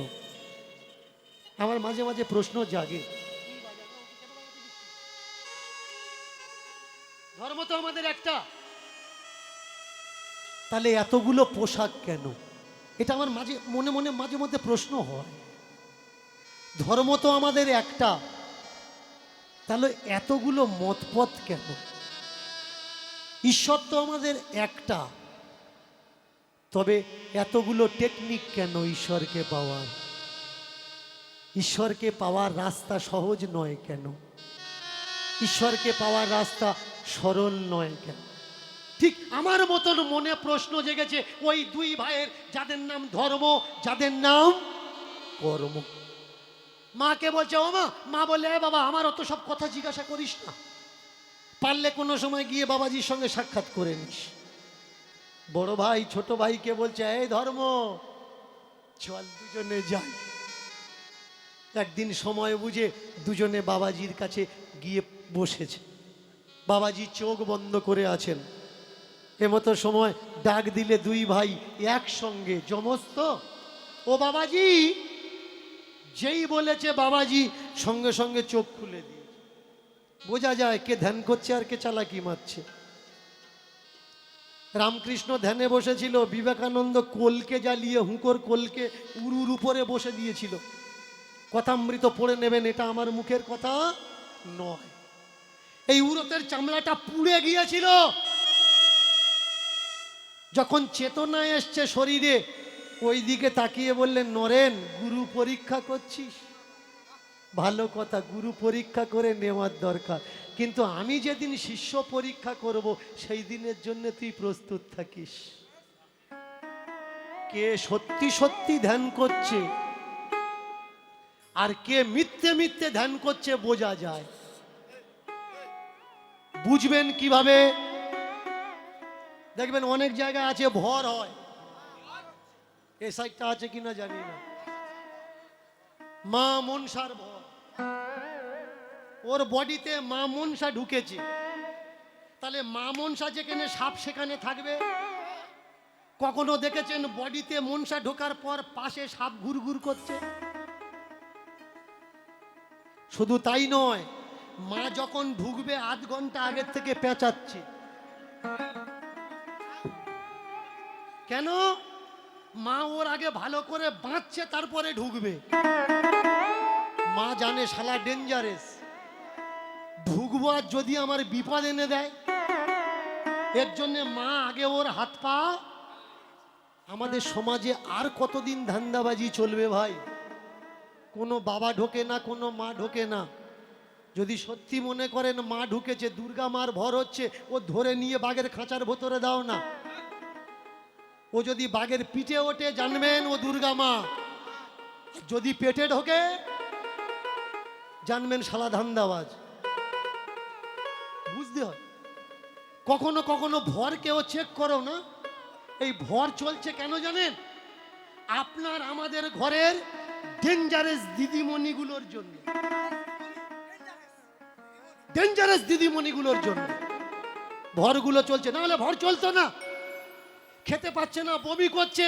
আমার মাঝে মাঝে প্রশ্ন জাগে। ধর্ম তো আমাদের একটা, তাহলে এতগুলো পোশাক কেন? এটা আমার মাঝে মধ্যে প্রশ্ন হয়। ধর্ম তো আমাদের একটা, তাহলে এতগুলো মতপথ কেন? ঈশ্বর তো আমাদের একটা, তবে এতগুলো টেকনিক কেন ঈশ্বরকে পাওয়ার? ঈশ্বরকে পাওয়ার রাস্তা সহজ নয় কেন? ঈশ্বরকে পাওয়ার রাস্তা সরল নয় কেন? ঠিক আমার মতন মনে প্রশ্ন জেগেছে ওই দুই ভাইয়ের, যাদের নাম ধর্ম, যাদের নাম কর্ম। মাকে বলছে, ও মা, মা বলে, বাবা আমার অত সব কথা জিজ্ঞাসা করিস না, পারলে কোনো সময় গিয়ে বাবাজির সঙ্গে সাক্ষাৎ করে নিস। বড় ভাই ছোট ভাইকে বলছে, এই ধর্ম চল দুজনে যাই। একদিন সময় বুঝে দুজনে বাবাজির কাছে গিয়ে বসেছে। বাবাজি চোখ বন্ধ করে আছেন। এমতো সময় ডাক দিলে দুই ভাই একসঙ্গে, জমস্ত, ও বাবাজি। যেই বলেছে বাবাজি সঙ্গে সঙ্গে চোখ খুলে দিয়ে, বোঝা যায় কে ধ্যান করছে আর কে চালাকি মারছে। রামকৃষ্ণ ধ্যানে বসেছিল, বিবেকানন্দ কোলকে জ্বালিয়ে, হুঁকোর কোলকে উরুর উপরে বসে দিয়েছিল। কথামৃত পড়ে নেবেন, এটা আমার মুখের কথা নয়। এই উরতের চামড়াটা পুড়ে গিয়েছিল। যখন চেতনা এসছে শরীরে, ওই দিকে তাকিয়ে বললেন, নরেন, গুরু পরীক্ষা করছিস? ভালো কথা, গুরু পরীক্ষা করে নেওয়ার দরকার, কিন্তু আমি যেদিন শিষ্য পরীক্ষা করব সেই দিনের জন্য তুই প্রস্তুত থাকিস। কে সত্যি সত্যি ধ্যান করছে আর কে মিথ্যে মিথ্যে ধ্যান করছে বোঝা যায়। বুঝবেন কিভাবে? দেখবেন অনেক জায়গায় আছে ভর হয়, এই সাইডটা আছে কিনা জানি না, মা মনসার ভর, ওর বডিতে মা মনসা ঢুকেছে। তাহলে মা মনসা যেখানে সাপ সেখানে থাকবে। কখনো দেখেছেন বডিতে মনসা ঢোকার পর পাশে সাপ ঘুরঘুর করছে? শুধু তাই নয়, মা যখন ঢুকবে আধ ঘন্টা আগের থেকে পেঁচাচ্ছে। কেন? মা ওর আগে ভালো করে বাঁচছে, তারপরে ঢুকবে। মা জানে শালা ডেঞ্জারেস, ঢুকবো আর যদি আমার বিপদ এনে দেয়। এর জন্য মা আগে ওর হাত পা। আমাদের সমাজে আর কতদিন ধান্দাবাজি চলবে ভাই? কোনো বাবা ঢোকে না, কোনো মা ঢোকে না। যদি সত্যি মনে করেন মা ঢুকেছে, দুর্গা মার ভর হচ্ছে, ও ধরে নিয়ে বাঘের খাঁচার ভেতরে দাও না। ও যদি বাঘের পিঠে ওঠে, জানবেন ও দুর্গা মা। যদি পেটে ঢোকে, জানবেন শালা ধান্দাবাজ। বুঝতে হয়। কখনো কখনো ভরকেও চেক করো না। এই ভর চলছে কেন জানেন? আপনার আমাদের ঘরের ডেঞ্জারাস দিদিমণিগুলোর জন্য। ডেঞ্জারাস দিদিমণিগুলোর জন্য ভরগুলো চলছে, না হলে ভর চলতো না। খেতে পাচ্ছে না, বমি করছে,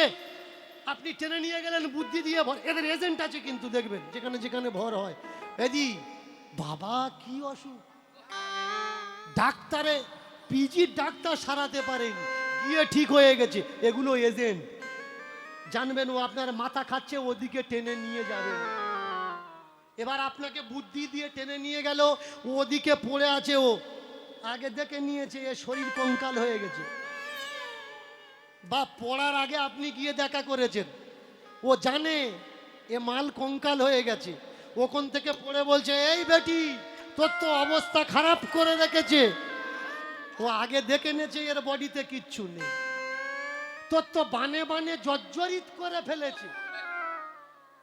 আপনি টেনে নিয়ে গেলেন বুদ্ধি দিয়ে ভর। এদের এজেন্ট আছে কিন্তু, দেখবেন যেখানে যেখানে ভর হয়, এদি বাবা কি অসুখ, ডাক্তারে পিজির ডাক্তার সারাতে পারেনি, গিয়ে ঠিক হয়ে গেছে। এগুলো এজেন্ট। জানবেন ও আপনার মাথা খাচ্ছে, ওদিকে টেনে নিয়ে যাবে। এবার আপনাকে বুদ্ধি দিয়ে টেনে নিয়ে গেল, ওদিকে পড়ে আছে, ও আগে দেখে নিয়েছে এ শরীর কঙ্কাল হয়ে গেছে, বা পড়ার আগে আপনি গিয়ে দেখা করেছেন, ও জানে এ মাল কঙ্কাল হয়ে গেছে। ওখান থেকে পড়ে বলছে, এই বেটি তোর তো অবস্থা খারাপ করে রেখেছে, ও আগে দেখে নেছে এর বডিতে কিচ্ছু নেই, তোর তো বানে বানে জর্জরিত করে ফেলেছে।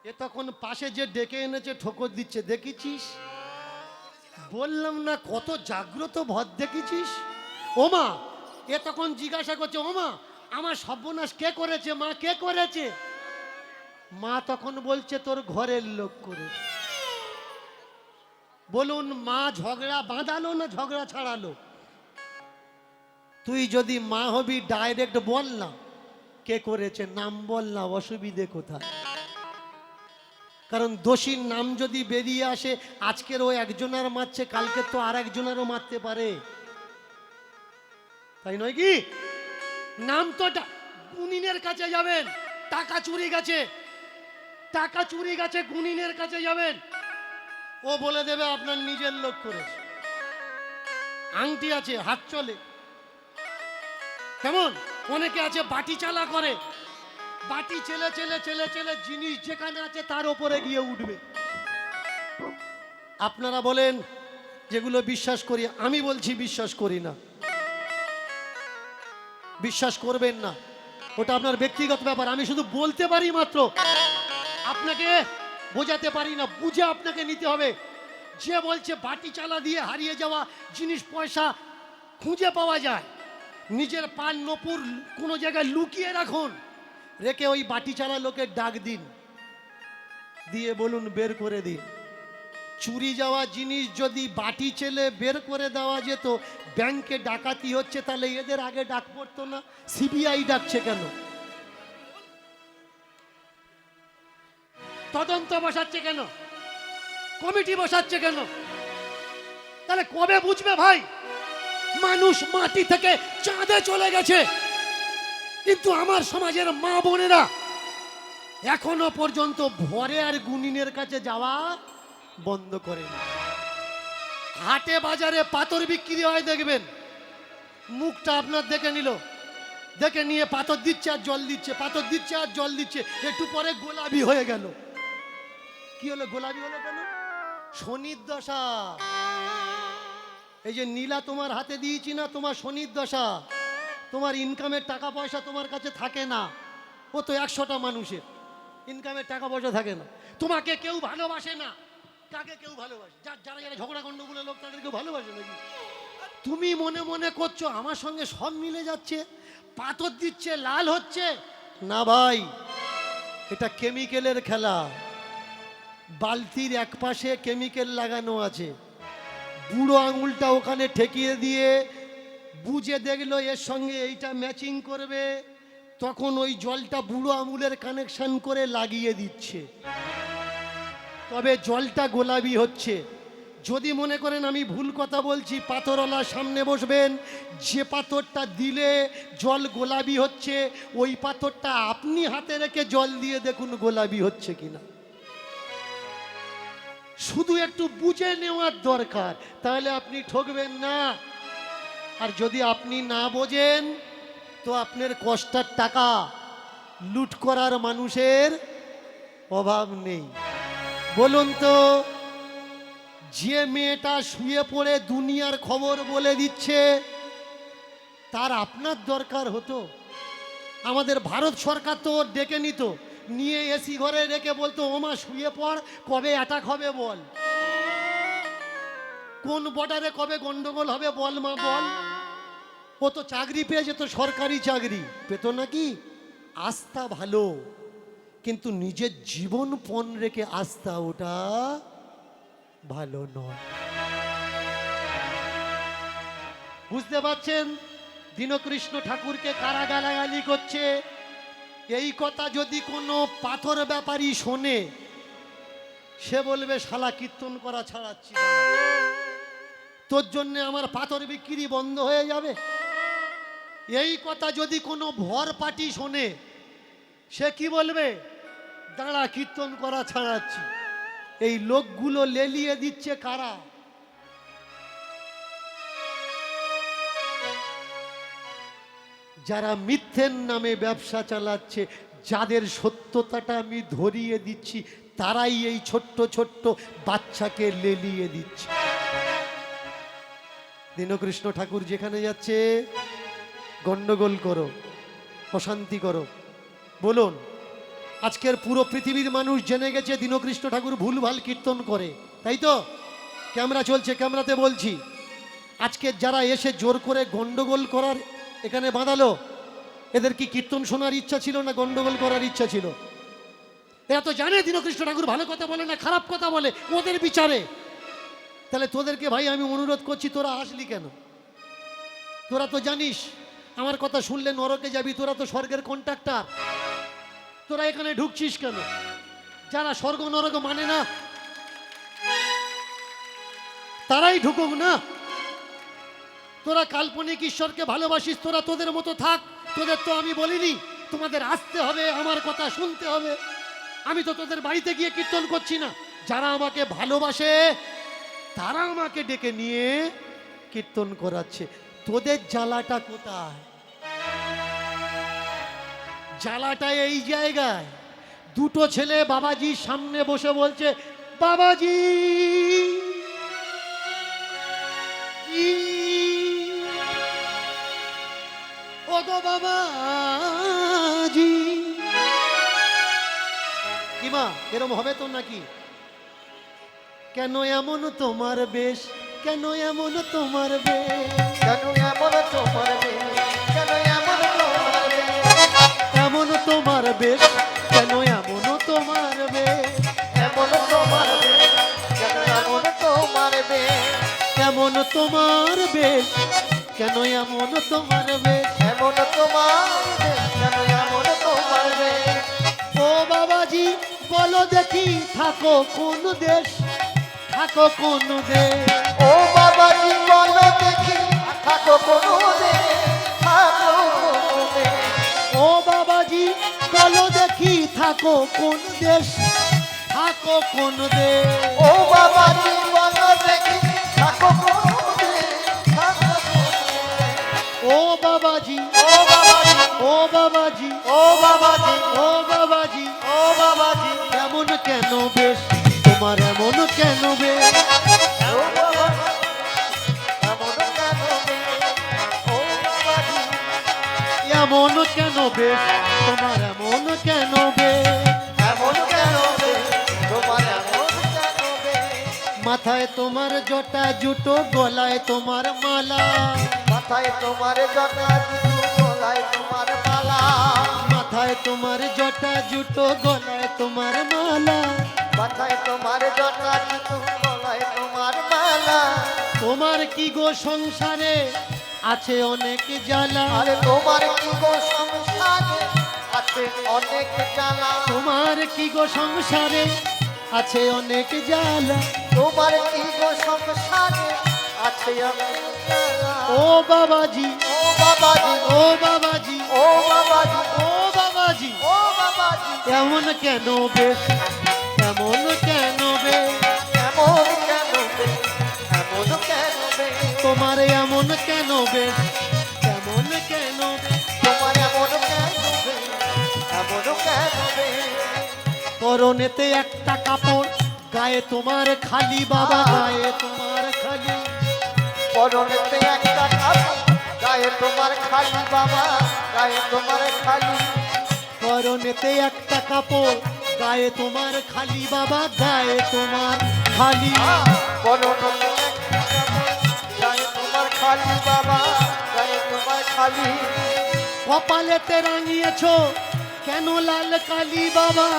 এ তখন পাশে যে ডেকে এনেছে ঠোকর দিচ্ছে, দেখেছিস? বললাম না কত জাগ্রত ভর দেখেছিস? ওমা, এ তখন জিজ্ঞাসা করছে, ওমা আমার সর্বনাশ কে করেছে মা, কে করেছে? মা তখন বলছে তোর ঘরের লোক করে। বলুন, মা ঝগড়া বাঁধালো না ঝগড়া ছাড়ালো? তুই যদি মা হবি ডাইরেক্ট বল না কে করেছে, নাম বল না, অসুবিধে কোথায়? কারণ দোষীর নাম যদি বেরিয়ে আসে, আজকের ও একজনের মারছে, কালকে তো আর একজনেরও মারতে পারে, তাই নয় কি? নাম তো গুনিনের কাছে যাবেন, টাকা চুরি গেছে, টাকা চুরি গেছে, গুনিনের কাছে যাবেন, ও বলে দেবে আপনার নিজের লোক করেছে। আংটি আছে, হাত চলে, কেমন? অনেকে আছে বাটি চালা করে, বাটি চেলে চেলে চেলে চেলে জিনিস যেখানে আছে তার উপরে গিয়ে উঠবে। আপনারা বলেন যেগুলো বিশ্বাস করি, আমি বলছি বিশ্বাস করি না, বিশ্বাস করবেন না, ওটা আপনার ব্যক্তিগত ব্যাপার। আমি শুধু বলতে পারি মাত্র, আপনাকে বোঝাতে পারি না, বুঝে আপনাকে নিতে হবে। যে বলছে বাটি চালা দিয়ে হারিয়ে যাওয়া জিনিস পয়সা খুঁজে পাওয়া যায়, নিজের পান নপুর কোনো জায়গায় লুকিয়ে রাখুন, রেখে ওই বাটি চালা লোকের ডাক দিন, দিয়ে বলুন বের করে দিন। চুরি যাওয়া জিনিস যদি বাটি চেলে বের করে দেওয়া যেত, ব্যাংকে ডাকাতি হচ্ছে, তাহলে এদের আগে ডাক পড়তো না? সিবিআই ডাকছে কেন? তদন্ত বসাচ্ছে কেন? কমিটি বসাচ্ছে কেন? তাহলে কবে বুঝবে ভাই মানুষ মাটি থেকে চাঁদে চলে গেছে? কিন্তু আমার সমাজের মা বোনেরা এখনো পর্যন্ত ভরে আর গুনিনের কাছে যাওয়া বন্ধ করেনি। হাটে বাজারে পাথর বিক্রি হয়, দেখবেন মুখটা আপনার দেখে নিল, দেখে নিয়ে পাথর দিচ্ছে আর জল দিচ্ছে, পাথর দিচ্ছে আর জল দিচ্ছে, একটু পরে গোলাপি হয়ে গেল। কি হলো? গোলাপি হলো কেন? শনির দশা। এই যে নীলা তোমার হাতে দিয়েছি না, তোমার শনির দশা, তোমার ইনকামের টাকা পয়সা তোমার কাছে থাকে না। ও তো 100টা মানুষের ইনকামের টাকা পয়সা থাকে না, তোমাকে কেউ ভালোবাসে না। কাকে কেউ ভালোবাসে? যারা যারা ঝগড়া গন্ডগোলের লোক তাদেরকে ভালোবাসে নাকি? তুমি মনে মনে করছো আমার সঙ্গে সব মিলে যাচ্ছে, পাথর দিচ্ছে লাল হচ্ছে না ভাই, এটা কেমিক্যালের খেলা। বালতির এক পাশে কেমিক্যাল লাগানো আছে, বুড়ো আঙুলটা ওখানে ঠেকিয়ে দিয়ে বুঝে দেখলো এর সঙ্গে এইটা ম্যাচিং করবে, তখন ওই জলটা বুড়ো আঙুলের কানেকশন করে লাগিয়ে দিচ্ছে, তবে জলটা গোলাপি হচ্ছে। যদি মনে করেন আমি ভুল কথা বলছি, পাথরওয়ালার সামনে বসবেন, যে পাথরটা দিলে জল গোলাপি হচ্ছে, ওই পাথরটা আপনি হাতে রেখে জল দিয়ে দেখুন গোলাপি হচ্ছে কিনা। শুধু একটু বুঝে নেওয়ার দরকার, তাহলে আপনি ঠকবেন না। আর যদি আপনি না বোঝেন তো আপনার কষ্টের টাকা লুট করার মানুষের অভাব নেই। বলুন তো, যে মেয়েটা শুয়ে পড়ে দুনিয়ার খবর বলে দিচ্ছে, তার আপনার দরকার হতো? আমাদের ভারত সরকার তো ডেকে নিত, নিয়ে এসি ঘরে রেখে বলতো ওমা শুয়ে পড়, কবে অ্যাটাক হবে বল, কোন বর্ডারে কবে গন্ডগোল হবে বল মা বল। ও তো চাকরি পেয়ে যেত, সরকারি চাকরি পেত নাকি? আস্থা ভালো, কিন্তু নিজের জীবন পণ রেখে আস্থা ওটা ভালো নয়। বুঝতে পারছেন? দীনকৃষ্ণ ঠাকুরকে কারা গালাগালি করছে? এই কথা যদি কোনো পাথর ব্যাপারী শোনে, সে বলবে শালা কীর্তন করা ছাড়াচ্ছি, তোর জন্য আমার পাথর বিক্রি বন্ধ হয়ে যাবে। এই কথা যদি কোনো ভর পার্টি শোনে, সে কি বলবে? দাঁড়া, কীর্তন করা ছাড়াচ্ছি। এই লোকগুলো লেলিয়ে দিচ্ছে কারা? যারা মিথ্যের নামে ব্যবসা চালাচ্ছে, যাদের সত্যতাটা আমি ধরিয়ে দিচ্ছি, তারাই এই ছোট্ট ছোট্ট বাচ্চাকে লেলিয়ে দিচ্ছে। দীনকৃষ্ণ ঠাকুর যেখানে যাচ্ছে গন্ডগোল করো, অশান্তি করো। বলুন, আজকের পুরো পৃথিবীর মানুষ জেনে গেছে দীনকৃষ্ণ ঠাকুর ভুলভাল কীর্তন করে, তাই তো? ক্যামেরা চলছে, ক্যামেরাতে বলছি। আজকে যারা এসে জোর করে গন্ডগোল করার এখানে বাঁধালো, এদের কি কীর্তন শোনার ইচ্ছা ছিল না গন্ডগোল করার ইচ্ছা ছিল? এরা তো জানে দীনকৃষ্ণ ঠাকুর ভালো কথা বলে না, খারাপ কথা বলে ওদের বিচারে। তাহলে তোদেরকে ভাই আমি অনুরোধ করছি, তোরা আসলি কেন? তোরা তো জানিস আমার কথা শুনলে নরকে যাবি, তোরা তো স্বর্গের কন্ট্রাক্টর। তোরা এখানে ঢুকছিস কেন? যারা স্বর্গ নরক মানে না তারাই ঢুকুক না। তোরা কাল্পনিক ঈশ্বরকে ভালোবাসিস, তোরা তোদের মতো থাক। তোদের তো আমি বলিনি তোমাদের আসতে হবে, আমার কথা শুনতে হবে। আমি তো তোদের বাড়িতে গিয়ে কীর্তন করছি না। যারা আমাকে ভালোবাসে তারা আমাকে ডেকে নিয়ে কীর্তন করাচ্ছে। তোদের জ্বালাটা কোথায়? জ্বালাটা এই জায়গায়। দুটো ছেলে বাবাজির সামনে বসে বলছে, বাবাজি ও গো বাবাজি। কিমা এরম হবে তো নাকি? কেন এমন তোমার বেশ, কেন এমন তোমার বেশ, কেন এমন তোমার বেশ, কেন এমন তোমার বেশ, এমন তোমার বেশ, কেন এমন তোমার বেশ, এমন তোমার বেশ, কেন এমন তোমার বেশ, এমন তোমার বেশ, কেন এমন তোমার বেশ, এমন তোমার বেশ, কেন এমন তোমার বেশ। ও বাবাজি বলো দেখি থাকো কোন দেশ, থাকো কোন দেশ, ও বাবাজি বলো দেখি থাকো কোনো দেশ, থাকো কোনো দেশ। ও বাবাজি বলো দেখি থাকো কোন দেশ, থাকো কোন দেশ, ও বাবাজি বলো দেখি থাকো কোনো দেশ, থাকো কোনো দেশ। ও বাবাজি, ও বাবাজি, ও বাবাজি, ও বাবাজি, ও বাবাজি ও বাবাজি, এমন কেন বেশ, তোমার এমন কেন বেশ, ও বাবাজি, এমন কেন বেশ, ও বাবাজি, এমন কেন বেশ, তোমার এমন কেন বেশ, এমন কেন বেশ, তোমার এমন কেন বেশ। মাথায় তোমার জটা জুটো, গলায় তোমার মালা, মাথায় তোমার জটা জুতো, গলায় তোমার মালা, মাথায় তোমার জটা জুটো, গলায় তোমার মালা, মাথায় তোমার জটা জুতো, গলায় তোমার মালা। তোমার কি গো সংসারে আছে অনেক জ্বালা, আরে তোমার কি গো সংসারে আছে অনেক জ্বালা, তোমার কি গো সংসারে আছে অনেক জ্বালা, তোমার কি গো সংসারে আছে অনেক জ্বালা। ও বাবাজি, ও বাবাজি, ও বাবাজি, ও বাবাজি, ও বাবাজি ও বাবাজি, এমন কেন বেশ, এমন কেন বেশ, এমন কেন বেশ, এমন কেন বেশ। তোমার এমন কেন বেশ, এমন কেন বেশ, তোমার এমন কেন বেশ, এমন কেন বেশ। পরনেতে একটা কাপড়, গায়ে তোমার খালি বাবা, গায়ে তোমার খালি, পরনেতে একটা কাপড়, গায়ে তোমার খালি বাবা, গায়ে তোমার খালি। পরনেতে একটা কাপড়, গায়ে তোমার খালি বাবা, গায়ে তোমার খালি, পরনেতে একটা কাপড়, গায়ে তোমার খালি বাবা, গায়ে তোমার খালি। কপালেতে রাঙিয়েছো কেন লাল কালি বাবা,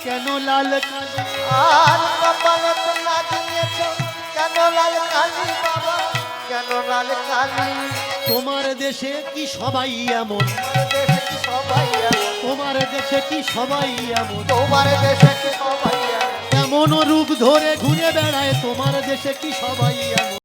কেন লাল কালি, আর কপালতে লাগিয়েছ কেন লাল কালি বাবা, কেন লাল কালি। তোমার দেশে কি সবাই এমন, তোমার দেশে কি সবাই এমন, তোমার দেশে কি সবাই এমন, তোমার দেশে কি সবাই এমন। এমন রূপ ধরে ঘুরে বেড়ায়, তোমার দেশে কি সবাই এমন।